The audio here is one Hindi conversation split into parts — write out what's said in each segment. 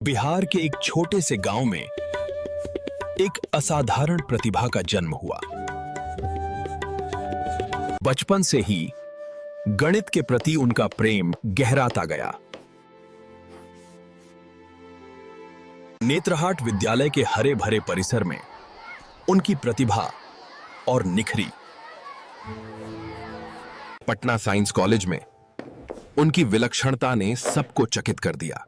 बिहार के एक छोटे से गांव में एक असाधारण प्रतिभा का जन्म हुआ। बचपन से ही गणित के प्रति उनका प्रेम गहराता गया। नेत्रहाट विद्यालय के हरे भरे परिसर में उनकी प्रतिभा और निखरी। पटना साइंस कॉलेज में उनकी विलक्षणता ने सबको चकित कर दिया।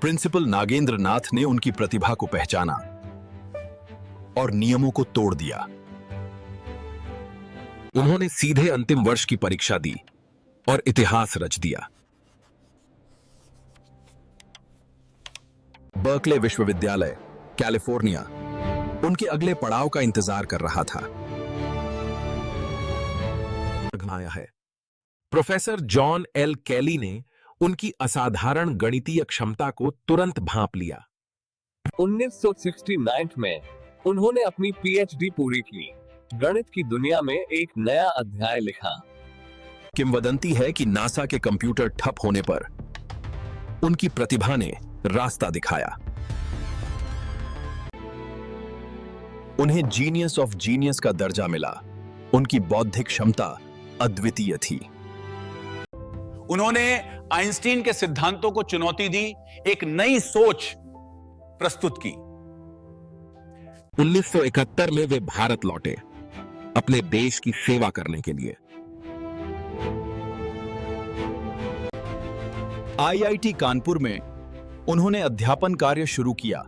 प्रिंसिपल नागेंद्र नाथ ने उनकी प्रतिभा को पहचाना और नियमों को तोड़ दिया। उन्होंने सीधे अंतिम वर्ष की परीक्षा दी और इतिहास रच दिया। बर्कले विश्वविद्यालय, कैलिफोर्निया, उनके अगले पड़ाव का इंतजार कर रहा था। है प्रोफेसर जॉन एल कैली ने उनकी असाधारण गणितीय क्षमता को तुरंत भांप लिया। 1969 में उन्होंने अपनी पीएचडी पूरी की। गणित की दुनिया में एक नया अध्याय लिखा। किंवदंती है कि नासा के कंप्यूटर ठप होने पर उनकी प्रतिभा ने रास्ता दिखाया। उन्हें जीनियस ऑफ जीनियस का दर्जा मिला। उनकी बौद्धिक क्षमता अद्वितीय थी। उन्होंने आइंस्टीन के सिद्धांतों को चुनौती दी, एक नई सोच प्रस्तुत की। 1971 में वे भारत लौटे अपने देश की सेवा करने के लिए। आईआईटी कानपुर में उन्होंने अध्यापन कार्य शुरू किया,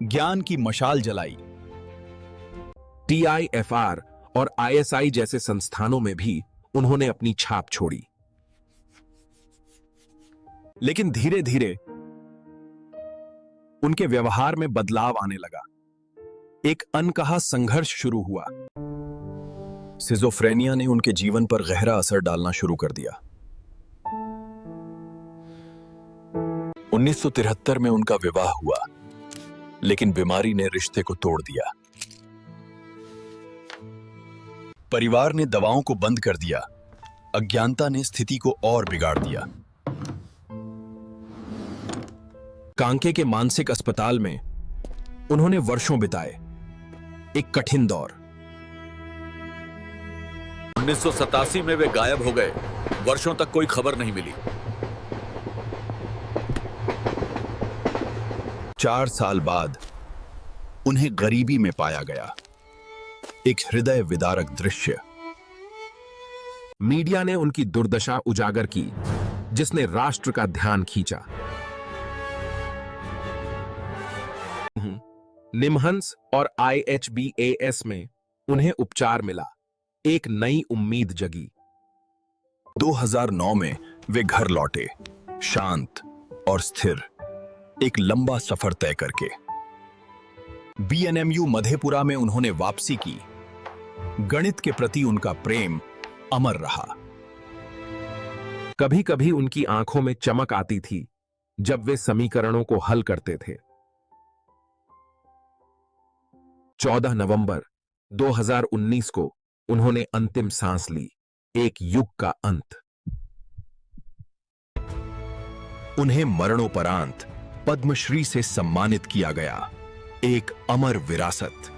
ज्ञान की मशाल जलाई। टीआईएफआर और आईएसआई जैसे संस्थानों में भी उन्होंने अपनी छाप छोड़ी। लेकिन धीरे धीरे उनके व्यवहार में बदलाव आने लगा। एक अनकहा संघर्ष शुरू हुआ। सिजोफ्रेनिया ने उनके जीवन पर गहरा असर डालना शुरू कर दिया। 1973 में उनका विवाह हुआ, लेकिन बीमारी ने रिश्ते को तोड़ दिया। परिवार ने दवाओं को बंद कर दिया। अज्ञानता ने स्थिति को और बिगाड़ दिया। कांके के मानसिक अस्पताल में उन्होंने वर्षों बिताए, एक कठिन दौर। 1987 में वे गायब हो गए। वर्षों तक कोई खबर नहीं मिली। 4 साल बाद उन्हें गरीबी में पाया गया। एक हृदय विदारक दृश्य। मीडिया ने उनकी दुर्दशा उजागर की, जिसने राष्ट्र का ध्यान खींचा। निमहंस और आईएचबीएएस में उन्हें उपचार मिला। एक नई उम्मीद जगी। 2009 में वे घर लौटे, शांत और स्थिर, एक लंबा सफर तय करके। बीएनएमयू मधेपुरा में उन्होंने वापसी की। गणित के प्रति उनका प्रेम अमर रहा। कभी कभी उनकी आंखों में चमक आती थी जब वे समीकरणों को हल करते थे। 14 नवंबर 2019 को उन्होंने अंतिम सांस ली, एक युग का अंत। उन्हें मरणोपरांत पद्मश्री से सम्मानित किया गया, एक अमर विरासत।